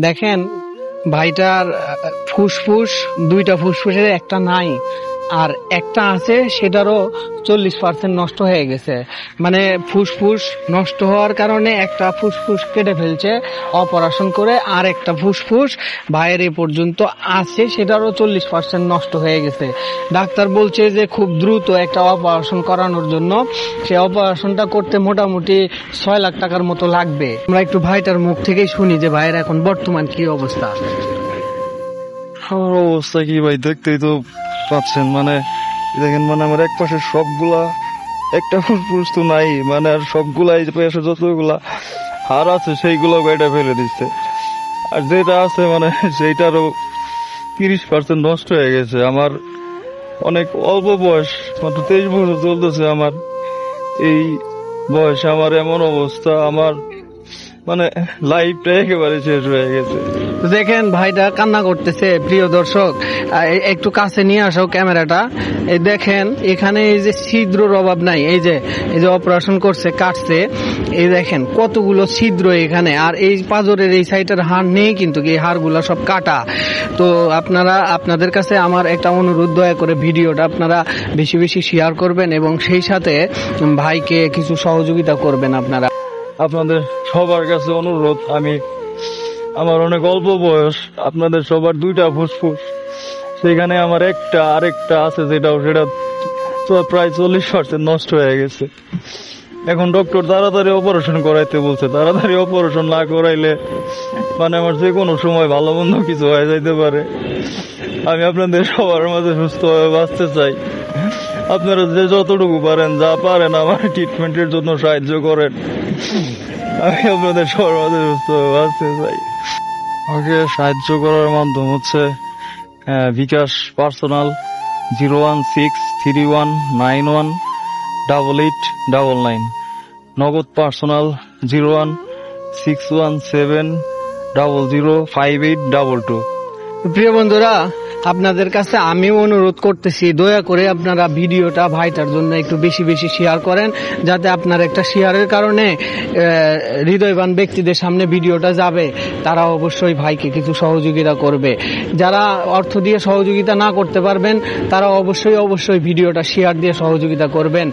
দেখেন ভাইটার ফুসফুস, দুইটা ফুসফুসের একটা নাই, আর একটা আছে সেটারও 40% নষ্ট হয়ে গেছে। মানে ফুসফুস নষ্ট হওয়ার কারণে একটা ফুসফুস কেটে ফেলছে অপারেশন করে, আর একটা ফুসফুস ভাইয়ের এ পর্যন্ত আছে, সেটারও 40% নষ্ট হয়ে গেছে। ডাক্তার বলছে যে খুব দ্রুত একটা অপারেশন করানোর জন্য, সে অপারেশনটা করতে মোটামুটি 6 লাখ টাকার মতো লাগবে। আমরা একটু ভাইটার মুখ থেকেই শুনি যে ভাইয়ের এখন বর্তমান কি অবস্থা। আমার অবস্থা কি ভাই, দেখতেই তো পাচ্ছেন। মানে দেখেন, মানে আমার এক পাশে সবগুলা, একটা ফুসফুস তো নাই, মানে আর সবগুলা এই পাশে যতগুলা হাড় আছে সেইগুলো গাইটা ফেলে দিচ্ছে, আর যেটা আছে মানে সেইটারও 30% নষ্ট হয়ে গেছে। আমার অনেক অল্প বয়স, মাত্র 23 বছর চলতেছে আমার। এই বয়সে আমার এমন অবস্থা, আমার মানে লাইফটা একেবারে শেষ হয়ে গেছে। দেখেন ভাইটা কান্না করতেছে। প্রিয় দর্শক, একটু কাছে নিয়ে আসো ক্যামেরাটা। এই দেখেন এখানে এই যে ছিদ্রর অভাব নাই, এই যে অপারেশন করছে, কাটছে, এই দেখেন কতগুলো ছিদ্র এখানে। আর এই পাঁজরের এই সাইডের হাড় নেই, কিন্তু এই হাড়গুলা সব কাটা। তো আপনাদের কাছে আমার একটা অনুরোধ, দয়া করে ভিডিওটা আপনারা বেশি বেশি শেয়ার করবেন এবং সেই সাথে ভাইকে কিছু সহযোগিতা করবেন আপনারা। আপনাদের সবার কাছে অনুরোধ, আমার অনেক অল্প বয়স, আপনাদের সবার দুইটা ফুসফুস, সেখানে আমার আরেকটা আছে সেটা তো প্রায় 40% নষ্ট হয়ে গেছে। এখন ডক্টর তাড়াতাড়ি অপারেশন করাইতে বলছে। তাড়াতাড়ি অপারেশন না করাইলে মানে আমার যে কোনো সময় ভালো মন্দ কিছু হয়ে যাইতে পারে। আমি আপনাদের সবার মাঝে সুস্থভাবে বাঁচতে চাই। আপনারা যে যতটুকু পারেন, যা পারেন, আমার ট্রিটমেন্টের জন্য সাহায্য করেন। আমি আপনাদের সবার মাঝে সুস্থভাবে বাঁচতে চাই। আমাকে সাহায্য করার মাধ্যম হচ্ছে বিকাশ পার্সোনাল 01631918899, নগদ পার্সোনাল 01617005822। প্রিয় বন্ধুরা, আপনাদের কাছে আমিও অনুরোধ করতেছি, দয়া করে আপনারা ভিডিওটা ভাইটার জন্য একটু বেশি বেশি শেয়ার করেন, যাতে আপনার একটা শেয়ারের কারণে হৃদয়বান ব্যক্তিদের সামনে ভিডিওটা যাবে, তারা অবশ্যই ভাইকে কিছু সহযোগিতা করবে। যারা অর্থ দিয়ে সহযোগিতা না করতে পারবেন, তারা অবশ্যই ভিডিওটা শেয়ার দিয়ে সহযোগিতা করবেন।